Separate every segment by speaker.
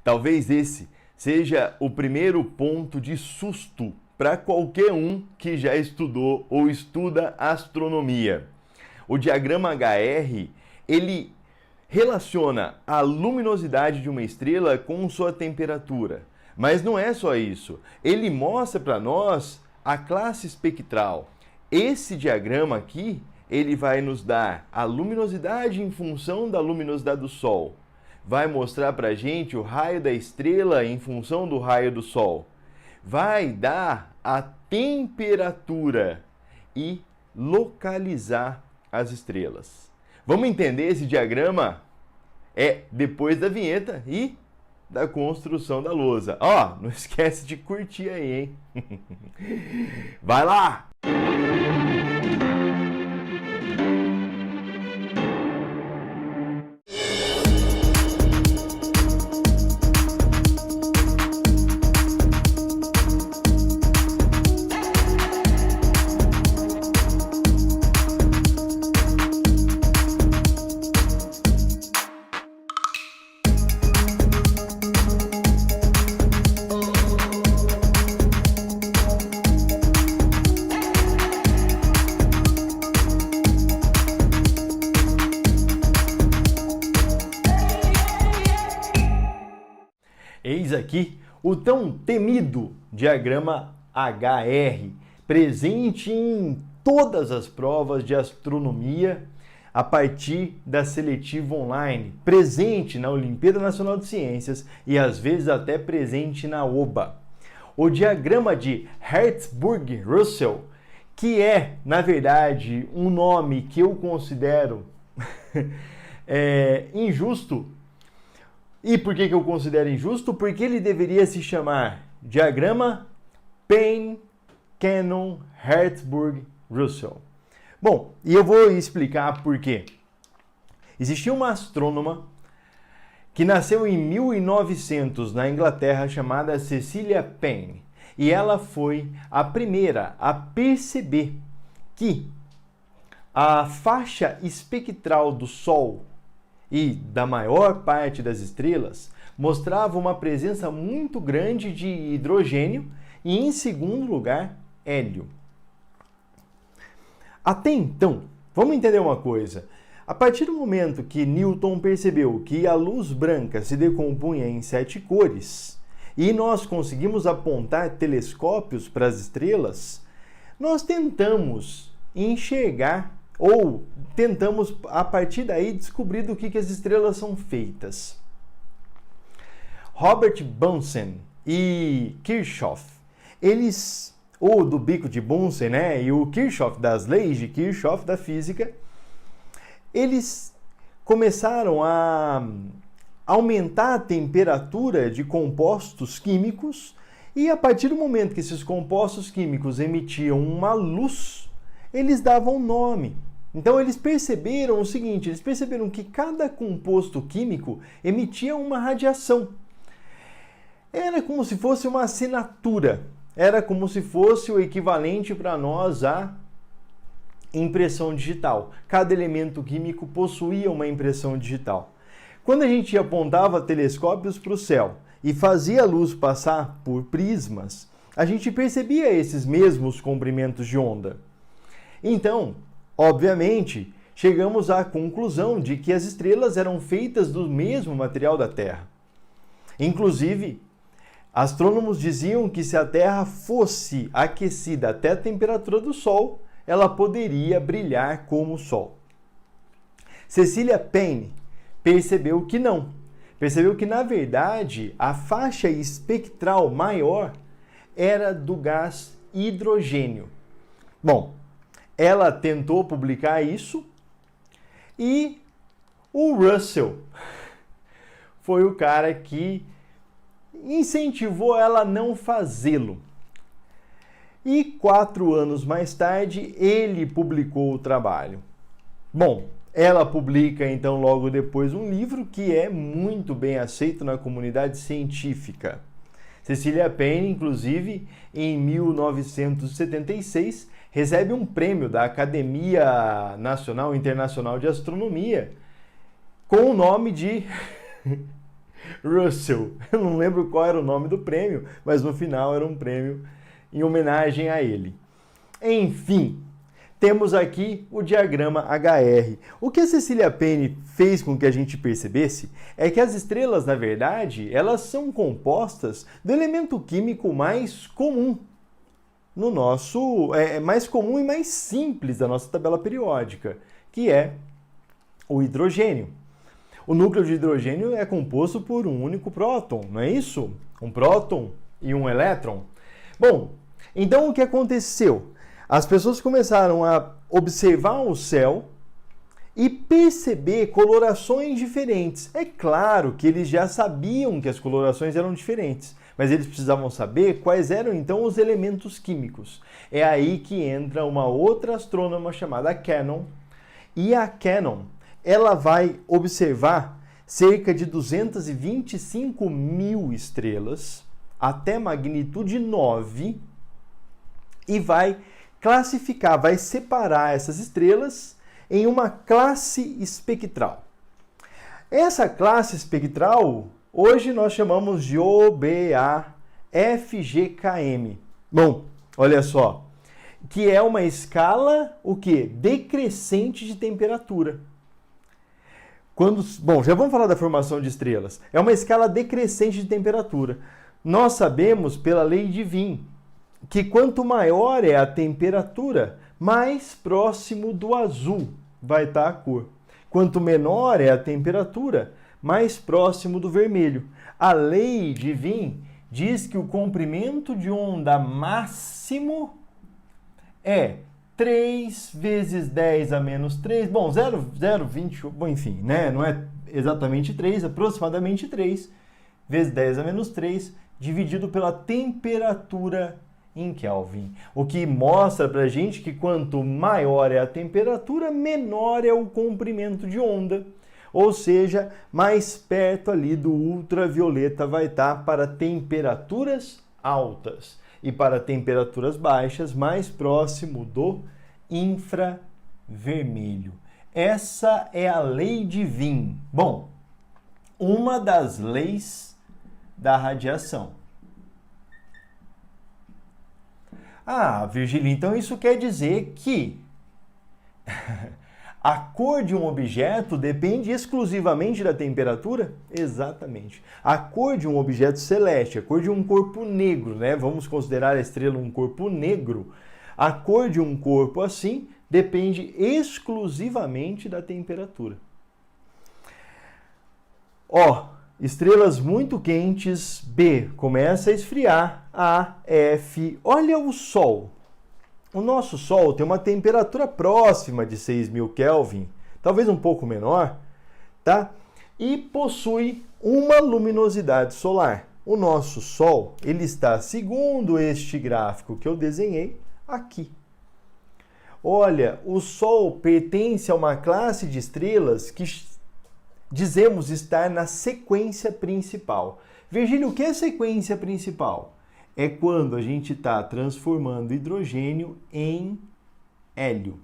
Speaker 1: Talvez esse seja o primeiro ponto de susto para qualquer um que já estudou ou estuda astronomia. O diagrama HR, ele relaciona a luminosidade de uma estrela com sua temperatura. Mas não é só isso. Ele mostra para nós a classe espectral. Esse diagrama aqui, ele vai nos dar a luminosidade em função da luminosidade do Sol. Vai mostrar para a gente o raio da estrela em função do raio do Sol. Vai dar a temperatura e localizar as estrelas. Vamos entender esse diagrama? É depois da vinheta e da construção da lousa. Ó, não esquece de curtir aí, hein? Vai lá! Eis aqui o tão temido diagrama HR, presente em todas as provas de astronomia a partir da seletiva online, presente na Olimpíada Nacional de Ciências e às vezes até presente na OBA. O diagrama de Hertzsprung-Russell, que é, na verdade, um nome que eu considero injusto. E por que eu considero injusto? Porque ele deveria se chamar diagrama Payne-Cannon-Hertzsprung-Russell. Bom, e eu vou explicar por quê. Existia uma astrônoma que nasceu em 1900 na Inglaterra chamada Cecilia Payne. E ela foi a primeira a perceber que a faixa espectral do Sol e da maior parte das estrelas mostrava uma presença muito grande de hidrogênio e, em segundo lugar, hélio. Até então, vamos entender uma coisa. A partir do momento que Newton percebeu que a luz branca se decompunha em 7 cores e nós conseguimos apontar telescópios para as estrelas, nós tentamos enxergar ou tentamos, a partir daí, descobrir do que as estrelas são feitas. Robert Bunsen e Kirchhoff, ou do bico de Bunsen, né, e o Kirchhoff das leis de Kirchhoff da física, eles começaram a aumentar a temperatura de compostos químicos e, a partir do momento que esses compostos químicos emitiam uma luz, eles davam nome. Então eles perceberam o seguinte, eles perceberam que cada composto químico emitia uma radiação. Era como se fosse uma assinatura, era como se fosse o equivalente para nós à impressão digital. Cada elemento químico possuía uma impressão digital. Quando a gente apontava telescópios para o céu e fazia a luz passar por prismas, a gente percebia esses mesmos comprimentos de onda. Então, obviamente, chegamos à conclusão de que as estrelas eram feitas do mesmo material da Terra. Inclusive, astrônomos diziam que se a Terra fosse aquecida até a temperatura do Sol, ela poderia brilhar como o Sol. Cecilia Payne percebeu que não. Percebeu que, na verdade, a faixa espectral maior era do gás hidrogênio. Bom, ela tentou publicar isso e o Russell foi o cara que incentivou ela a não fazê-lo. E 4 anos mais tarde, ele publicou o trabalho. Bom, ela publica então logo depois um livro que é muito bem aceito na comunidade científica. Cecilia Payne, inclusive, em 1976, recebe um prêmio da Academia Nacional e Internacional de Astronomia com o nome de Russell. Eu não lembro qual era o nome do prêmio, mas no final era um prêmio em homenagem a ele. Enfim, temos aqui o diagrama HR. O que a Cecilia Payne fez com que a gente percebesse é que as estrelas, na verdade, elas são compostas do elemento químico mais comum no nosso, mais comum e mais simples da nossa tabela periódica, que é o hidrogênio. O núcleo de hidrogênio é composto por um único próton, não é isso? Um próton e um elétron. Bom, então o que aconteceu? As pessoas começaram a observar o céu e perceber colorações diferentes. É claro que eles já sabiam que as colorações eram diferentes, mas eles precisavam saber quais eram então os elementos químicos. É aí que entra uma outra astrônoma chamada Cannon, e a Cannon, ela vai observar cerca de 225 mil estrelas até magnitude 9 e vai classificar, vai separar essas estrelas em uma classe espectral. Essa classe espectral, hoje nós chamamos de OBAFGKM. Bom, olha só, que é uma escala, o quê? Decrescente de temperatura. Bom, já vamos falar da formação de estrelas. É uma escala decrescente de temperatura. Nós sabemos, pela lei de Wien, que quanto maior é a temperatura, mais próximo do azul vai estar a cor. Quanto menor é a temperatura, mais próximo do vermelho. A lei de Wien diz que o comprimento de onda máximo é 3 vezes 10 a menos 3, bom, 0,20, bom, enfim, né? Não é exatamente 3, aproximadamente 3 vezes 10 a menos 3, dividido pela temperatura em Kelvin. O que mostra pra gente que quanto maior é a temperatura, menor é o comprimento de onda. Ou seja, mais perto ali do ultravioleta vai estar para temperaturas altas. E para temperaturas baixas, mais próximo do infravermelho. Essa é a lei de Wien. Bom, uma das leis da radiação. Ah, Virgílio, então isso quer dizer que a cor de um objeto depende exclusivamente da temperatura? Exatamente. A cor de um objeto celeste, a cor de um corpo negro, né? Vamos considerar a estrela um corpo negro. A cor de um corpo assim depende exclusivamente da temperatura. Ó, estrelas muito quentes, B, começa a esfriar, A, F, olha o Sol. O nosso Sol tem uma temperatura próxima de 6.000 Kelvin, talvez um pouco menor, tá? E possui uma luminosidade solar. O nosso Sol, ele está, segundo este gráfico que eu desenhei, aqui. Olha, o Sol pertence a uma classe de estrelas que dizemos estar na sequência principal. Virgílio, o que é sequência principal? É quando a gente está transformando hidrogênio em hélio.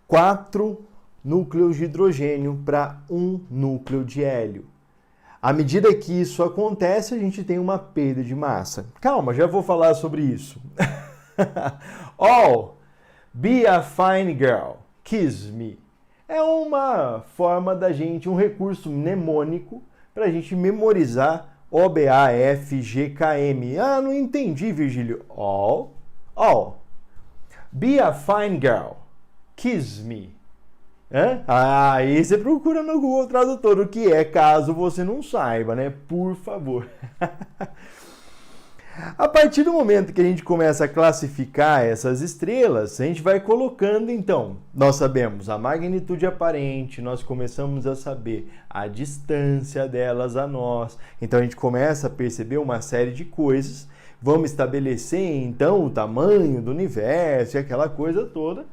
Speaker 1: 4 núcleos de hidrogênio para 1 núcleo de hélio. À medida que isso acontece, a gente tem uma perda de massa. Calma, já vou falar sobre isso. Oh, be a fine girl, kiss me. É uma forma da gente, um recurso mnemônico para a gente memorizar OBAFGKM. Ah, não entendi, Virgílio. Oh, be a fine girl, kiss me. Aí você procura no Google Tradutor o que é, caso você não saiba, né? Por favor. A partir do momento que a gente começa a classificar essas estrelas, a gente vai colocando, então, nós sabemos a magnitude aparente, nós começamos a saber a distância delas a nós, então a gente começa a perceber uma série de coisas, vamos estabelecer, então, o tamanho do universo e aquela coisa toda,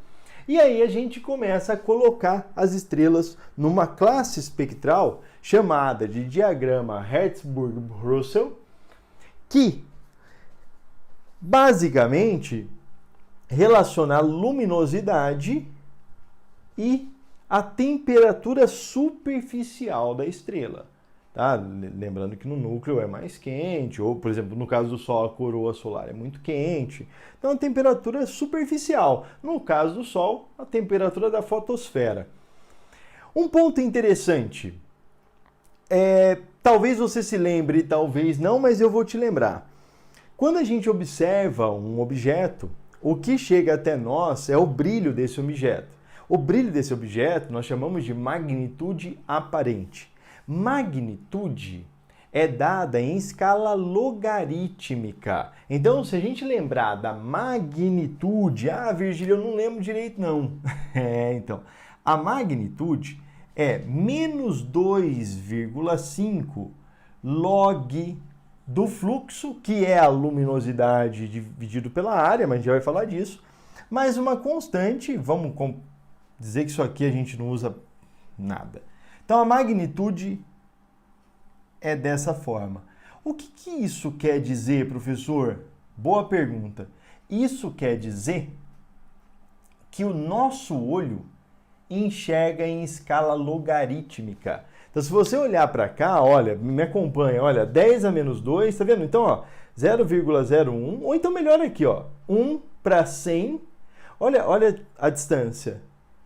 Speaker 1: e aí a gente começa a colocar as numa classe espectral chamada de diagrama Hertzsprung-Russell, que basicamente relaciona a luminosidade e a temperatura superficial da estrela. Tá? Lembrando que no núcleo é mais quente, ou, por exemplo, no caso do Sol, a coroa solar é muito quente. Então, a temperatura é superficial. No caso do Sol, a temperatura da fotosfera. Um ponto interessante, talvez você se lembre, talvez não, mas eu vou te lembrar. Quando a gente observa um objeto, o que chega até nós é o brilho desse objeto. O brilho desse objeto nós chamamos de magnitude aparente. Magnitude é dada em escala logarítmica. Então, se a gente lembrar da magnitude, Virgílio, eu não lembro direito não. Então, a magnitude é menos 2,5 log do fluxo, que é a luminosidade dividido pela área, mas a gente já vai falar disso, mais uma constante, vamos dizer que isso aqui a gente não usa nada. Então, a magnitude é dessa forma. O que isso quer dizer, professor? Boa pergunta. Isso quer dizer que o nosso olho enxerga em escala logarítmica. Então, se você olhar para cá, olha, me acompanha, olha, 10 a menos 2, tá vendo? Então, ó, 0,01, ou então melhor aqui, ó, 1 para 100, olha a distância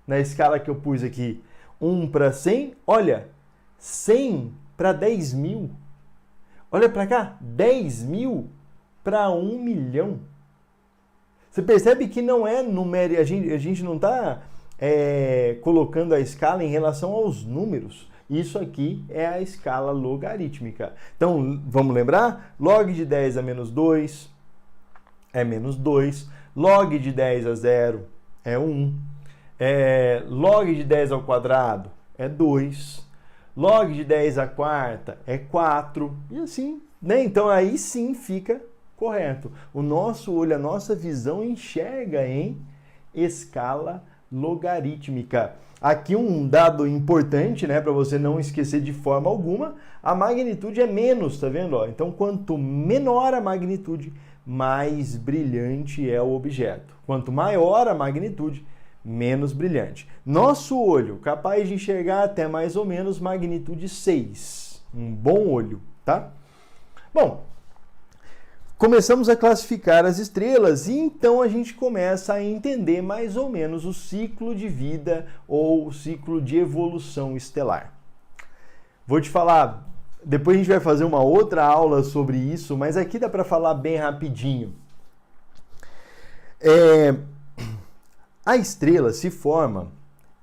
Speaker 1: na escala que eu pus aqui, 1 para 100, olha, 100 para 10 mil. Olha para cá, 10 mil para 1 milhão. Você percebe que não é numérico, a gente não está colocando a escala em relação aos números. Isso aqui é a escala logarítmica. Então, vamos lembrar? Log de 10 a menos 2 é menos 2. Log de 10 a 0 é 1. Log de 10 ao quadrado é 2. Log de 10 à quarta é 4. E assim, né? Então, aí sim fica correto. O nosso olho, a nossa visão enxerga em escala logarítmica. Aqui um dado importante, né, para você não esquecer de forma alguma, a magnitude é menos, tá vendo? Ó? Então, quanto menor a magnitude, mais brilhante é o objeto. Quanto maior a magnitude, menos brilhante. Nosso olho, capaz de enxergar até mais ou menos magnitude 6. Um bom olho, tá? Bom, começamos a classificar as estrelas e então a gente começa a entender mais ou menos o ciclo de vida ou o ciclo de evolução estelar. Vou te falar, depois a gente vai fazer uma outra aula sobre isso, mas aqui dá para falar bem rapidinho. A estrela se forma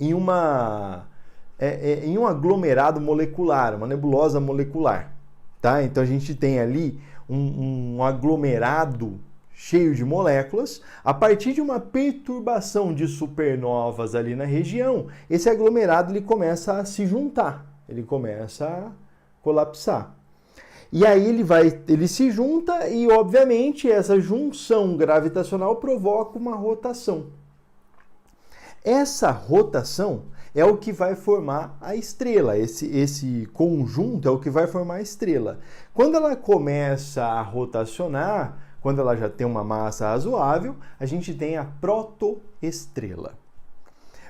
Speaker 1: em um aglomerado molecular, uma nebulosa molecular, tá? Então a gente tem ali um aglomerado cheio de moléculas. A partir de uma perturbação de supernovas ali na região, esse aglomerado ele começa a se juntar, ele começa a colapsar. E aí ele se junta e, obviamente, essa junção gravitacional provoca uma rotação. Essa rotação é o que vai formar a estrela. Esse conjunto é o que vai formar a estrela. Quando ela começa a rotacionar, quando ela já tem uma massa razoável, a gente tem a protoestrela.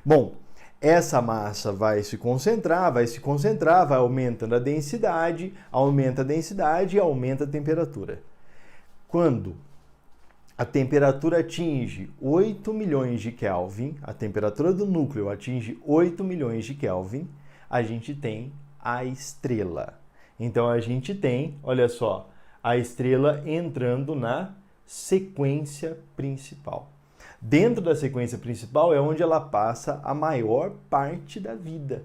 Speaker 1: Bom, essa massa vai se concentrar, vai aumentando a densidade e aumenta a temperatura. Quando a temperatura atinge 8 milhões de Kelvin, a temperatura do núcleo atinge 8 milhões de Kelvin, a gente tem a estrela. Então a gente tem, olha só, a estrela entrando na sequência principal. Dentro da sequência principal é onde ela passa a maior parte da vida.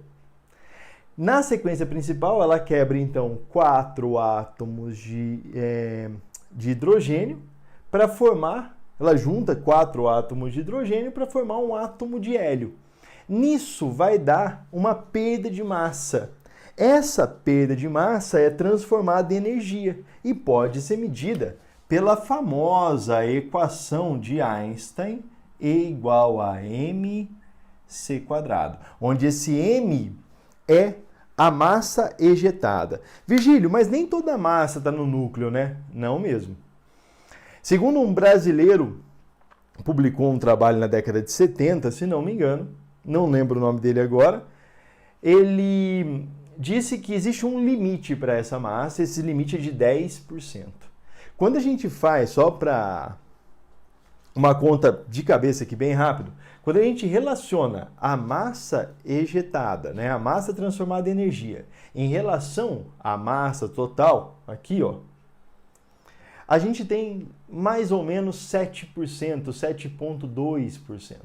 Speaker 1: Na sequência principal, ela quebra então 4 átomos de hidrogênio para formar, ela junta 4 átomos de hidrogênio para formar um átomo de hélio. Nisso vai dar uma perda de massa. Essa perda de massa é transformada em energia e pode ser medida pela famosa equação de Einstein, E igual a mc², onde esse m é a massa ejetada. Virgílio, mas nem toda a massa está no núcleo, né? Não mesmo. Segundo um brasileiro, publicou um trabalho na década de 70, se não me engano, não lembro o nome dele agora, ele disse que existe um limite para essa massa, esse limite é de 10%. Quando a gente faz, só para uma conta de cabeça aqui bem rápido, quando a gente relaciona a massa ejetada, né, a massa transformada em energia, em relação à massa total, aqui, ó, a gente tem mais ou menos 7%, 7,2%.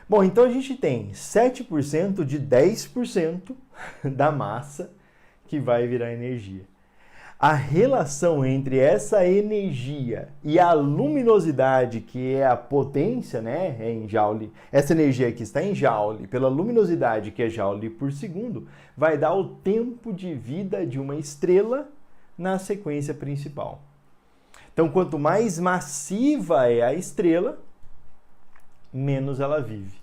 Speaker 1: Bom, então a gente tem 7% de 10% da massa que vai virar energia. A relação entre essa energia e a luminosidade, que é a potência, né, em Joule, essa energia que está em Joule, pela luminosidade, que é Joule por segundo, vai dar o tempo de vida de uma estrela na sequência principal. Então, quanto mais massiva é a estrela, menos ela vive.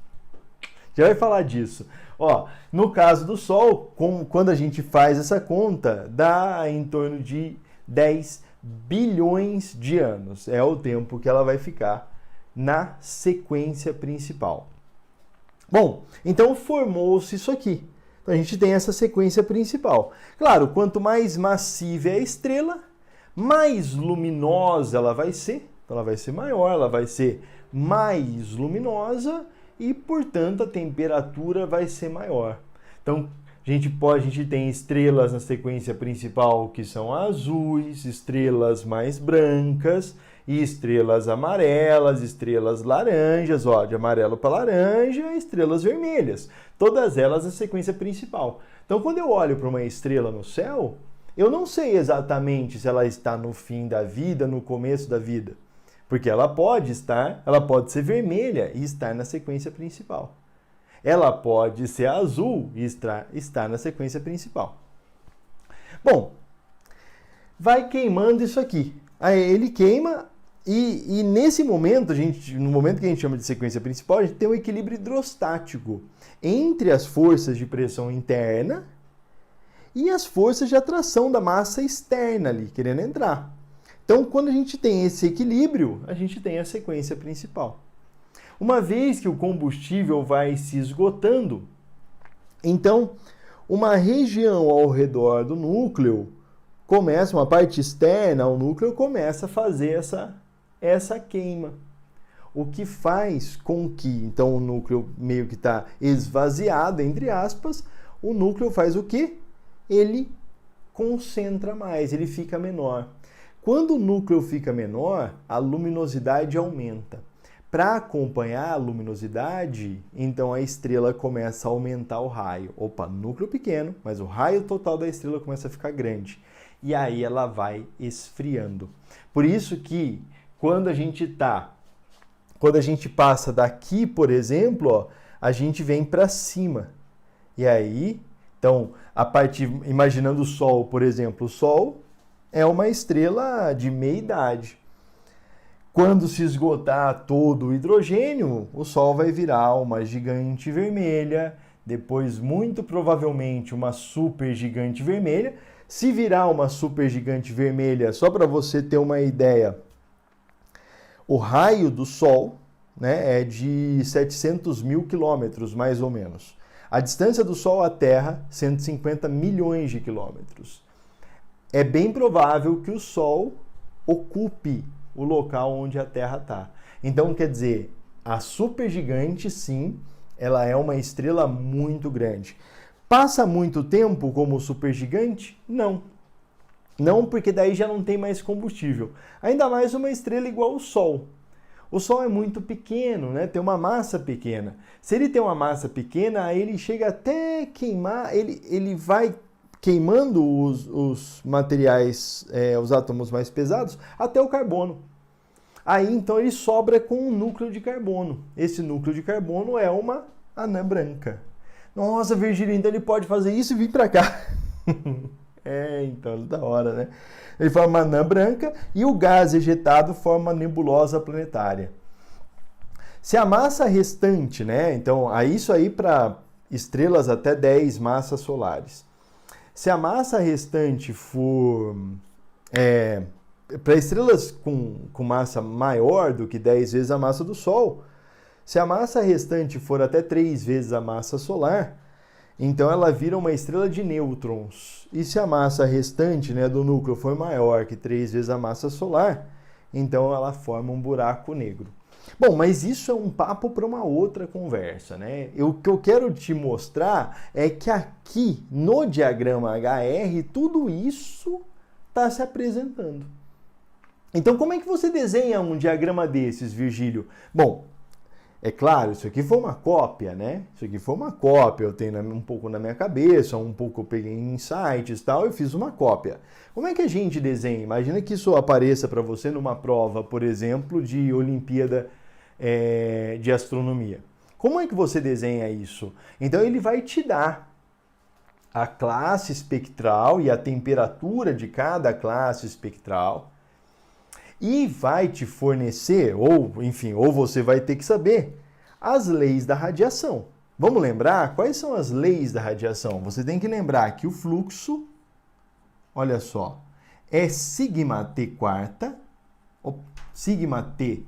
Speaker 1: Já vai falar disso. Ó, no caso do Sol, quando a gente faz essa conta, dá em torno de 10 bilhões de anos. É o tempo que ela vai ficar na sequência principal. Bom, então formou-se isso aqui. Então a gente tem essa sequência principal. Claro, quanto mais massiva é a estrela, mais luminosa ela vai ser. Então ela vai ser maior, ela vai ser mais luminosa e, portanto, a temperatura vai ser maior. Então, a gente tem estrelas na sequência principal que são azuis, estrelas mais brancas, e estrelas amarelas, estrelas laranjas, ó, de amarelo para laranja, estrelas vermelhas. Todas elas na sequência principal. Então, quando eu olho para uma estrela no céu, eu não sei exatamente se ela está no fim da vida, no começo da vida. Porque ela pode ser vermelha e estar na sequência principal. Ela pode ser azul e estar na sequência principal. Bom, vai queimando isso aqui. Aí ele queima e nesse momento, no momento que a gente chama de sequência principal, a gente tem um equilíbrio hidrostático entre as forças de pressão interna e as forças de atração da massa externa ali, querendo entrar. Então, quando a gente tem esse equilíbrio, a gente tem a sequência principal. Uma vez que o combustível vai se esgotando, então, uma região ao redor do núcleo começa, uma parte externa ao núcleo começa a fazer essa queima. O que faz com que, então, o núcleo meio que está esvaziado, entre aspas, o núcleo faz o quê? Ele concentra mais, ele fica menor. Quando o núcleo fica menor, a luminosidade aumenta. Para acompanhar a luminosidade, então a estrela começa a aumentar o raio. Opa, núcleo pequeno, mas o raio total da estrela começa a ficar grande. E aí ela vai esfriando. Por isso que quando a gente passa daqui, por exemplo, ó, a gente vem para cima. E aí, então, imaginando o Sol, por exemplo, o Sol é uma estrela de meia-idade. Quando se esgotar todo o hidrogênio, o Sol vai virar uma gigante vermelha, depois, muito provavelmente, uma supergigante vermelha. Se virar uma supergigante vermelha, só para você ter uma ideia, o raio do Sol, né, é de 700 mil quilômetros, mais ou menos. A distância do Sol à Terra, 150 milhões de quilômetros. É bem provável que o Sol ocupe o local onde a Terra está. Então, quer dizer, a supergigante, sim, ela é uma estrela muito grande. Passa muito tempo como supergigante? Não. Não, porque daí já não tem mais combustível. Ainda mais uma estrela igual ao Sol. O Sol é muito pequeno, né? Tem uma massa pequena. Se ele tem uma massa pequena, aí ele chega até queimar, ele vai queimando os materiais, os átomos mais pesados, até o carbono. Aí, então, ele sobra com um núcleo de carbono. Esse núcleo de carbono é uma anã branca. Nossa, Virgílio, então ele pode fazer isso e vir para cá. Então, da hora, né? Ele forma uma anã branca e o gás ejetado forma uma nebulosa planetária. Se a massa restante, né? Então, isso aí para estrelas até 10 massas solares. Se a massa restante for para estrelas com massa maior do que 10 vezes a massa do Sol, Se a massa restante for até 3 vezes a massa solar, então ela vira uma estrela de nêutrons. E se a massa restante, né, do núcleo for maior que 3 vezes a massa solar, então ela forma um buraco negro. Bom, mas isso é um papo para uma outra conversa, né? O que eu quero te mostrar é que aqui no diagrama HR tudo isso está se apresentando. Então, como é que você desenha um diagrama desses, Virgílio? Bom, é claro, isso aqui foi uma cópia, né? Isso aqui foi uma cópia, eu tenho um pouco na minha cabeça, um pouco eu peguei em sites e tal, eu fiz uma cópia. Como é que a gente desenha? Imagina que isso apareça para você numa prova, por exemplo, de Olimpíada de Astronomia. Como é que você desenha isso? Então ele vai te dar a classe espectral e a temperatura de cada classe espectral e vai te fornecer, ou enfim, ou você vai ter que saber, as leis da radiação. Vamos lembrar quais são as leis da radiação? Você tem que lembrar que o fluxo, olha só, é sigma t quarta, sigma t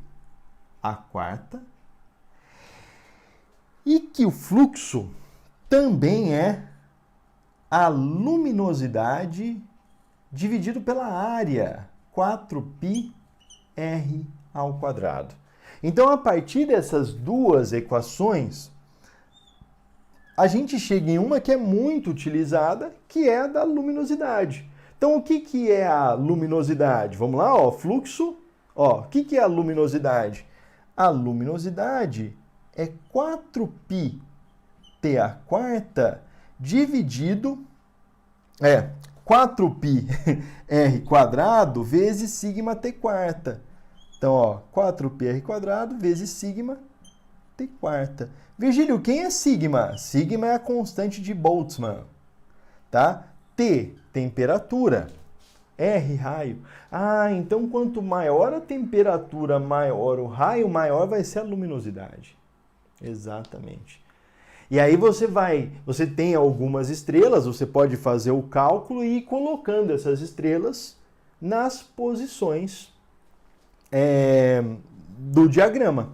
Speaker 1: a quarta, e que o fluxo também é a luminosidade dividido pela área, 4πr ao quadrado. Então, a partir dessas duas equações, a gente chega em uma que é muito utilizada, que é a da luminosidade. Então, o que é a luminosidade? Vamos lá, ó, fluxo. Ó, o que é a luminosidade? A luminosidade é 4π t a quarta dividido 4π r quadrado vezes sigma t quarta. Então, ó, 4π r quadrado vezes sigma t quarta. Virgílio, quem é sigma? Sigma é a constante de Boltzmann, tá? T, temperatura. R, raio. Ah, então quanto maior a temperatura, maior o raio, maior vai ser a luminosidade. Exatamente. E aí você tem algumas estrelas, você pode fazer o cálculo e ir colocando essas estrelas nas posições do diagrama.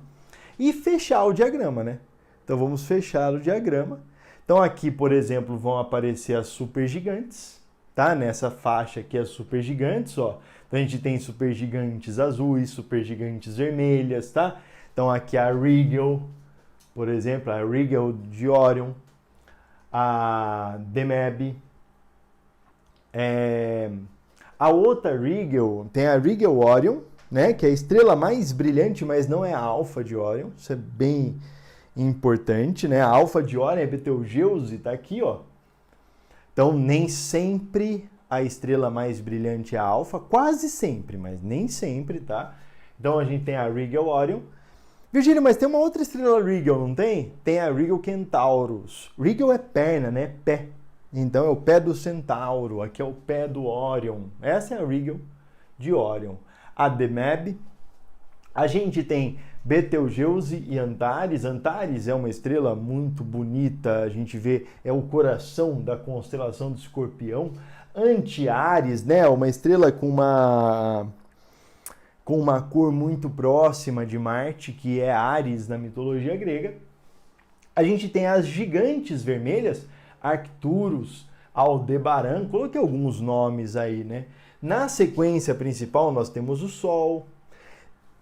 Speaker 1: E fechar o diagrama, né? Então vamos fechar o diagrama. Então aqui, por exemplo, vão aparecer as supergigantes. Tá? Nessa faixa aqui as supergigantes, ó. Então a gente tem supergigantes azuis, supergigantes vermelhas, tá? Então aqui a Rigel, por exemplo, a Rigel de Orion, a DMAB, a outra Rigel, tem a Rigel Orion, né? Que é a estrela mais brilhante, mas não é a Alfa de Orion. Isso é bem importante, né? A Alfa de Orion é Betelgeuse, tá aqui, ó. Então, nem sempre a estrela mais brilhante é a Alfa, quase sempre, mas nem sempre, tá? Então, a gente tem a Rigel Orion. Virgílio, mas tem uma outra estrela Rigel, não tem? Tem a Rigel Centaurus. Rigel é perna, né? Pé. Então, é o pé do Centauro. Aqui é o pé do Orion. Essa é a Rigel de Orion. A DMAB. A gente tem Betelgeuse e Antares. Antares é uma estrela muito bonita, a gente vê, é o coração da constelação do Escorpião. Antares, né, uma estrela com uma cor muito próxima de Marte, que é Áries na mitologia grega. A gente tem as gigantes vermelhas, Arcturus, Aldebaran, coloquei alguns nomes aí, né? Na sequência principal nós temos o Sol.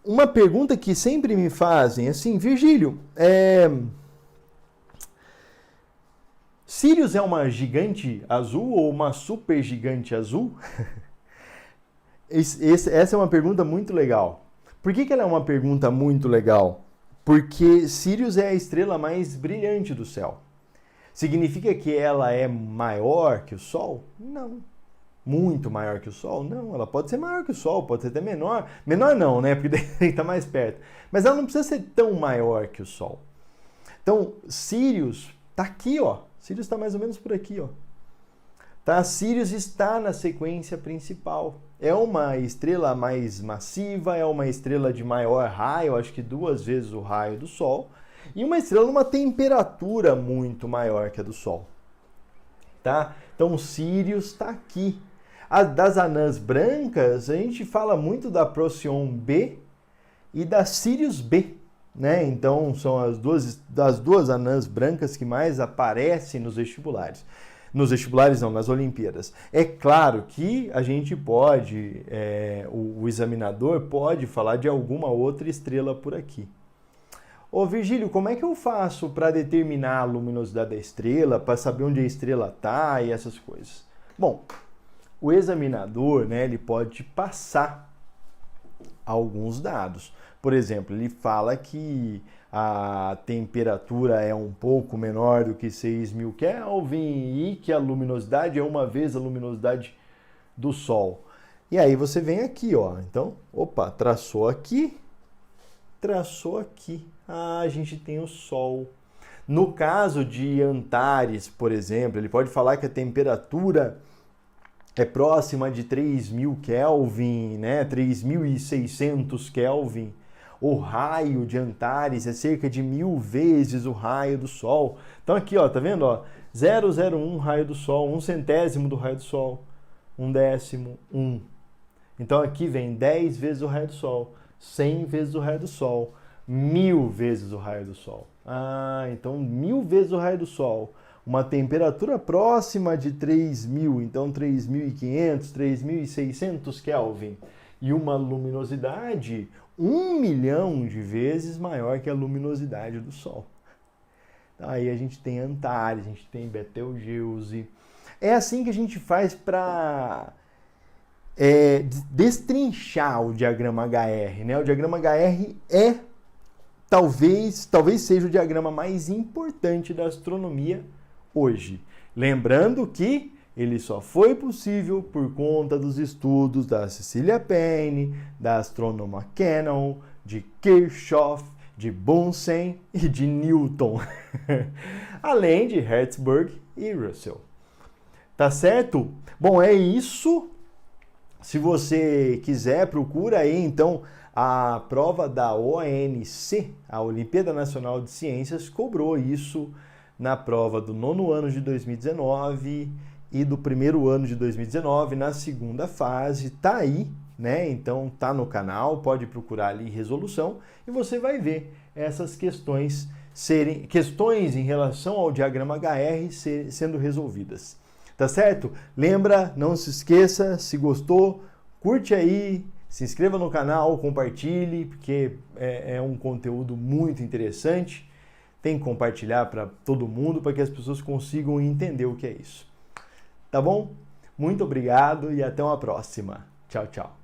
Speaker 1: Uma pergunta que sempre me fazem, assim, Virgílio, Sirius é uma gigante azul ou uma supergigante azul? Essa é uma pergunta muito legal. Por que ela é uma pergunta muito legal? Porque Sirius é a estrela mais brilhante do céu. Significa que ela é maior que o Sol? Não. Muito maior que o Sol? Não, ela pode ser maior que o Sol, pode ser até menor. Menor não, né? Porque daí está mais perto. Mas ela não precisa ser tão maior que o Sol. Então, Sirius está aqui, ó. Sirius está mais ou menos por aqui, ó. Tá? Sirius está na sequência principal. É uma estrela mais massiva, é uma estrela de maior raio, acho que 2 vezes o raio do Sol. E uma estrela numa temperatura muito maior que a do Sol. Tá? Então, Sirius está aqui. Das anãs brancas, a gente fala muito da Procyon B e da Sirius B. né? Então são das duas anãs brancas que mais aparecem nos vestibulares. Nos vestibulares não, nas Olimpíadas. É claro que a gente pode, o examinador pode falar de alguma outra estrela por aqui. Ô Virgílio, como é que eu faço para determinar a luminosidade da estrela, para saber onde a estrela está e essas coisas? Bom, o examinador, né, ele pode te passar alguns dados. Por exemplo, ele fala que a temperatura é um pouco menor do que 6.000 Kelvin e que a luminosidade é uma vez a luminosidade do Sol. E aí você vem aqui, ó. Então, opa, traçou aqui. Ah, a gente tem o Sol. No caso de Antares, por exemplo, ele pode falar que a temperatura é próxima de 3.000 Kelvin, né? 3.600 Kelvin. O raio de Antares é cerca de 1.000 vezes o raio do Sol. Então aqui, ó, tá vendo? Ó, 0,01 raio do Sol, 1/100 do raio do Sol, 1/10, 1. Então aqui vem 10 vezes o raio do Sol, 100 vezes o raio do Sol, 1.000 vezes o raio do Sol. Ah, então 1.000 vezes o raio do Sol. Uma temperatura próxima de 3.000, então 3.500, 3.600 Kelvin. E uma luminosidade 1 milhão de vezes maior que a luminosidade do Sol. Então, aí a gente tem Antares, a gente tem Betelgeuse. É assim que a gente faz para destrinchar o diagrama HR, né? O diagrama HR talvez seja o diagrama mais importante da astronomia hoje. Lembrando que ele só foi possível por conta dos estudos da Cecilia Payne, da astrônoma Cannon, de Kirchhoff, de Bunsen e de Newton, além de Hertzberg e Russell. Tá certo? Bom, é isso. Se você quiser, procura aí então a prova da ONC, a Olimpíada Nacional de Ciências, cobrou isso na prova do 9º ano de 2019 e do 1º ano de 2019, na segunda fase. Tá aí, né? Então tá no canal, pode procurar ali resolução e você vai ver essas questões em relação ao diagrama HR sendo resolvidas. Tá certo? Lembra, não se esqueça, se gostou, curte aí, se inscreva no canal, compartilhe, porque é um conteúdo muito interessante. Tem que compartilhar para todo mundo, para que as pessoas consigam entender o que é isso. Tá bom? Muito obrigado e até uma próxima. Tchau, tchau.